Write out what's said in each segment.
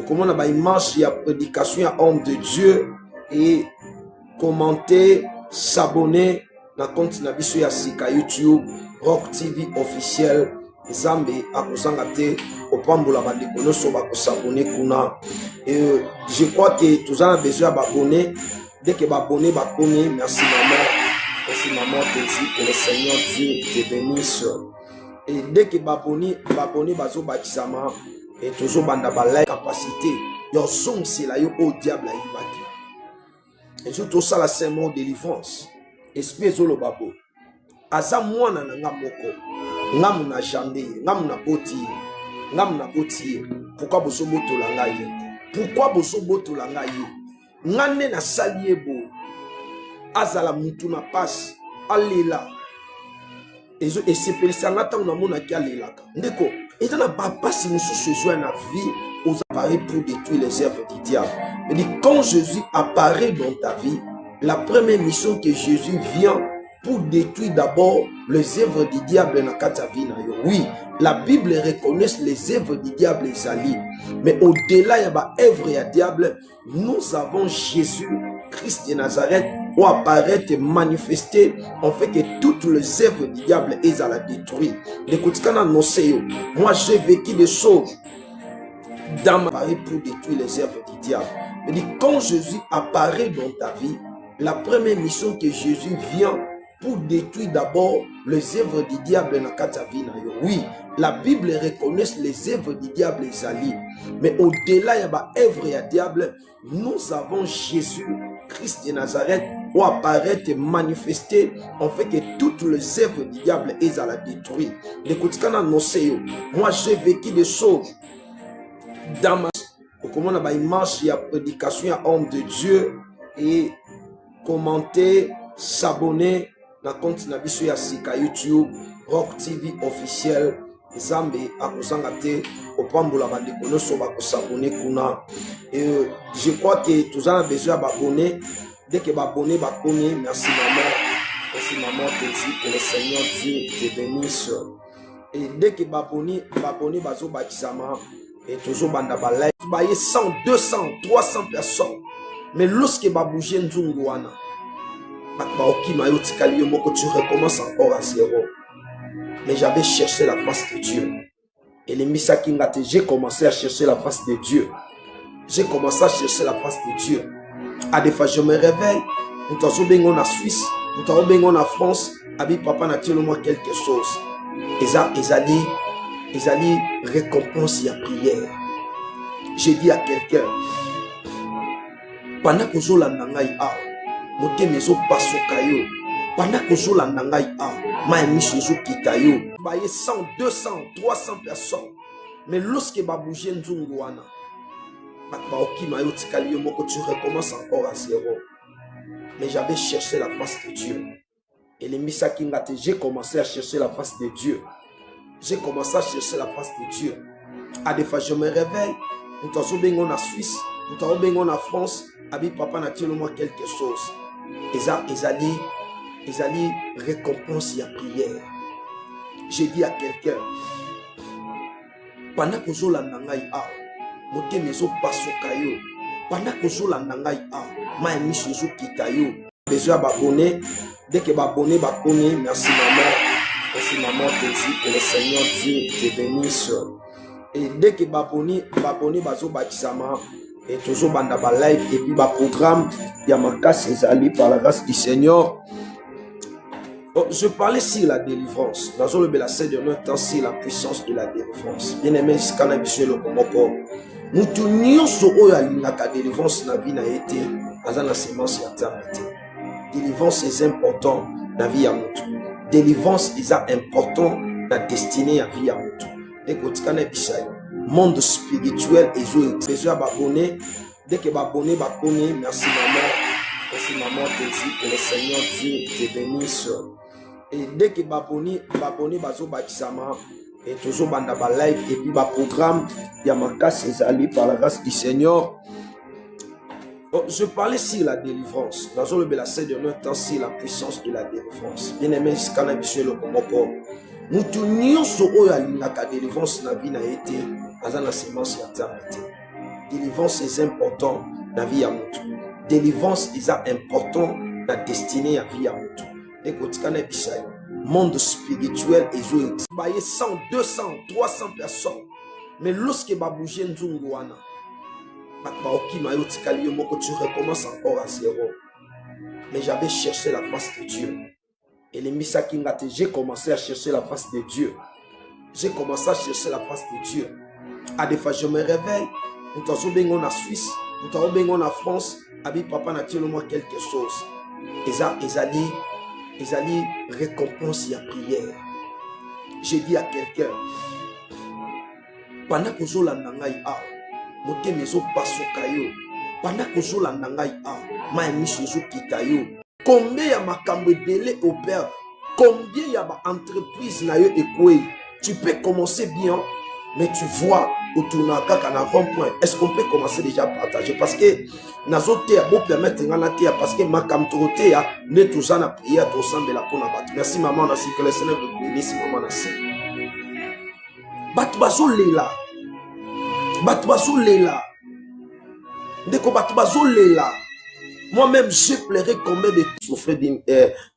comment on a image, il y a prédication, il y a homme de Dieu et commenter, s'abonner na compte na biso ya sika YouTube Rock TV officiel. Zambe akozanga te opambola bandeko nyonso bakosabone kuna. Et je crois que tous en a besoin d'abonner. Dès que abonner bakomi, merci maman te dit que le Seigneur Dieu te bénisse. Et dès que abonner bazo bakisama et toujours banda ba like capacité yo som c'est là yo au diable ayibaki. Et je tout ça la c'est mon délivrance. Esprit zolo babo. Aza mwana na nga moko. Ngamu na jande, ngamu na boti. Pourquoi boso boto la ngai? Pourquoi boso boto la ngai? Ngane na saliebo. Azala mutu na passe. Alela. Et c'est pour ça que nous avons ndeko, et on n'a pas passé nous sur la vie aux appareils pour détruire les œuvres du diable. Mais quand Jésus apparaît dans ta vie, la première mission que Jésus vient pour détruire d'abord les œuvres du diable dans ta vie. Oui, la Bible reconnaît les œuvres du diable et Ali. Mais au-delà, il y a des œuvres du diable. Nous avons Jésus, Christ de Nazareth, pour apparaître et manifester, en fait que toutes les œuvres du diable est à la détruire. Moi, j'ai vécu des choses dans ma vie pour détruire les œuvres du diable. Mais quand Jésus apparaît dans ta vie, la première mission que Jésus vient pour détruire d'abord les œuvres du diable dans ta vie. Oui, la Bible reconnaît les œuvres du diable et Ali. Mais au-delà, il y a des œuvres du diable. Nous avons Jésus, Christ de Nazareth, pour apparaître et manifester, en fait que toutes les œuvres du diable est à la détruire. Moi, j'ai vécu des choses dans ma vie. Comment on a image, il y a prédication, il y a homme de Dieu et commenter, s'abonner na compte na biso ya sika YouTube Rock TV officiel. Zambe akozanga te opambola bandeko nyonso bakosabone kuna. Et je crois que tous en a besoin d'abonner. Dès que abonner bakomi, merci maman te dit que le Seigneur Dieu te bénisse. Et dès que abonner bazo bakisama et toujours banda ba like baye 100 200 300 personnes. Mais lorsque ba bouger nzungu wana tu recommences encore à zéro. Mais j'avais cherché la face de Dieu. Et les misakingate, j'ai commencé à chercher la face de Dieu. J'ai commencé à chercher la face de Dieu. À des fois, je me réveille. Nous sommes en Suisse, nous sommes en France. Abi papa n'a tiré moi quelque chose. Ils allaient récompense la prière. J'ai dit à quelqu'un, pendant que je l'ai moté mes os passo kayo pendant que je la nangai ma émission kita yo baye 100 200 300 personnes. Mais lorsque ba bouger nzungu wana ba okima yo tikali yo moko, tu recommences encore à zéro. Mais j'avais cherché la face de Dieu. Et les misakingate, j'ai commencé à chercher la face de Dieu. J'ai commencé à chercher la face de Dieu. À des fois je me réveille, nous sommes en Suisse, nous sommes en France. Abi papa n'a tiré moi quelque chose. Ils allaient récompense la prière. J'ai dit à quelqu'un, pendant que je l'ai nangai moté mes os passo kayo, pendant que je l'ai nangai ma émission kita yo, besoin d'abonner. Dès que abonner bakomi, merci maman te dit que le Seigneur Dieu te bénisse. Et dès que abonner bazo bakisama et toujours banda ba live et puis ba programme Yamaka Césali par la grâce du Seigneur. Je parlais sur la délivrance. Dans le Bélassé de notre temps, c'est la puissance de la délivrance. Bien aimé, c'est quand même le Komoko. Nous tournions sur la délivrance na vie n'a été dans la sémence yatamente. Délivrance est important dans la vie à mutu. Délivrance est important dans la destinée à vie à mutu. Dès que tu connais Bisaï, monde spirituel et besoin d'abonner. Dès que abonner bakomi, merci maman te dit que le Seigneur Dieu te bénisse. Et dès que abonner bazo bakisama et toujours banda ba live et puis ba programme Yamaka Césali par la grâce du Seigneur. Je parlais sur la délivrance. Dans le Bélassé de notre temps, c'est la puissance de la délivrance. Bien aimé, c'est quand même le Komoko. Nous tournions sur la délivrance na vie n'a été dans la sémence yatamente. délivrance est important dans la vie à mutu. Délivrance est important dans la destinée à la vie à mutu. Monde spirituel et 100, 200, 300 personnes. Mais lorsque va bouger Nzunguana, tu recommences encore à zéro. Mais j'avais cherché la face de Dieu. Et les Misakingate, j'ai commencé à chercher la face de Dieu. J'ai commencé à chercher la face de Dieu. À des fois, je me réveille. Nous sommes en Suisse, nous sommes en France. Abi papa n'a tiré moi quelque chose. Ils allaient récompense la prière. J'ai dit à quelqu'un, pendant que je l'ai a, moté meso pasokayo. Pendant que je l'ai a, ma émission kitayo. Combien y a ma camébélé opère? Combien y a ma entreprise na yo ekwe? Tu peux commencer bien, mais tu vois autour na kaka na rond-point. Est-ce qu'on peut commencer déjà à partager? Parce que nazote a beau permettre ngana te parce que ma camtorote a ne tout ça na prière tout semble la pona bat. Merci maman na si que le Seigneur vous bénisse maman na si. Batbazo lela. Batbazo lela. Ndeko batbazo lela. Moi-même, j'ai pleuré combien de souffres. Il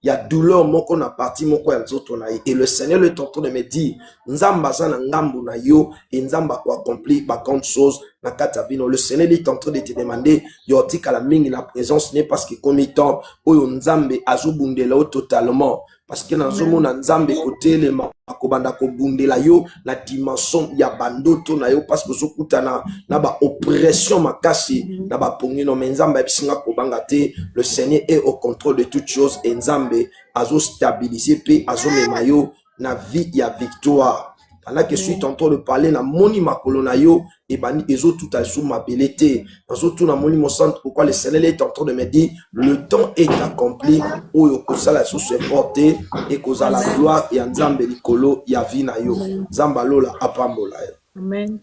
y a douleur, mon qu'on a parti, mon qu'on a et le Seigneur est en train de me dire, Nzamba zana ngambu na yo, et Nzamba ko accomplir par contre chose na katavino. Le Seigneur est en train de te demander, yorti ka la mingi la présence n'est parce que comme il temps, oyo Nzambe azubundela totalement. Parce que dans ce monde, Nzambe côté les akobanda ko bundela yo la dimension ya bandoto na yo parce que sokutana na ba oppression makasi na ba pongino Nzambe bisinga ko bangate. Le Seigneur est au contrôle de toutes choses et Nzambe azo stabiliser pe azo memayo na vie ya victoire. Pendant que je suis en train de parler na moni makolo na yo et bani ezo tout à sous ma belité dans tout na moni mon centre. Pourquoi le Seigneur est en train de me dire le temps est accompli oyo kozala sous se porter et kozala la gloire et Nzambe likolo ya vie na yo Nzamba lola apambola. Amen.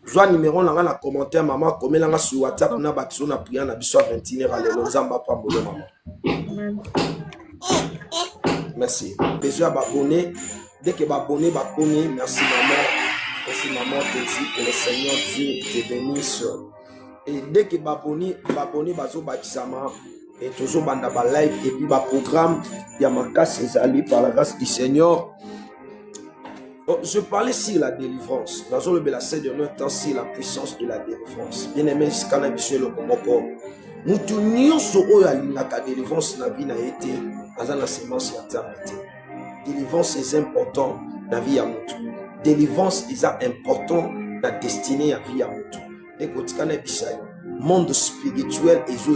Joie numéro na na commentaire maman comme la sur WhatsApp na bakso na prière na biso 21h à le Nzamba apambola maman. Amen. Merci. Besoin d'abonner. Dès que abonné, merci maman. Merci maman, que le Seigneur Dieu te bénisse. Et dès que abonné, bazo bakisama et toujours banda ba live et puis ba programme Yamaka Césali par la grâce du Seigneur. Je parlais sur la délivrance. Dans le Bélassé de notre temps, c'est la puissance de la délivrance. Bien aimé, c'est quand même le Komoko. Nous tournions sur la délivrance na vie na été dans la sémence ya délivrance est important dans la vie à mutu. Délivrance est important dans la destinée à la vie à mutu. Monde spirituel est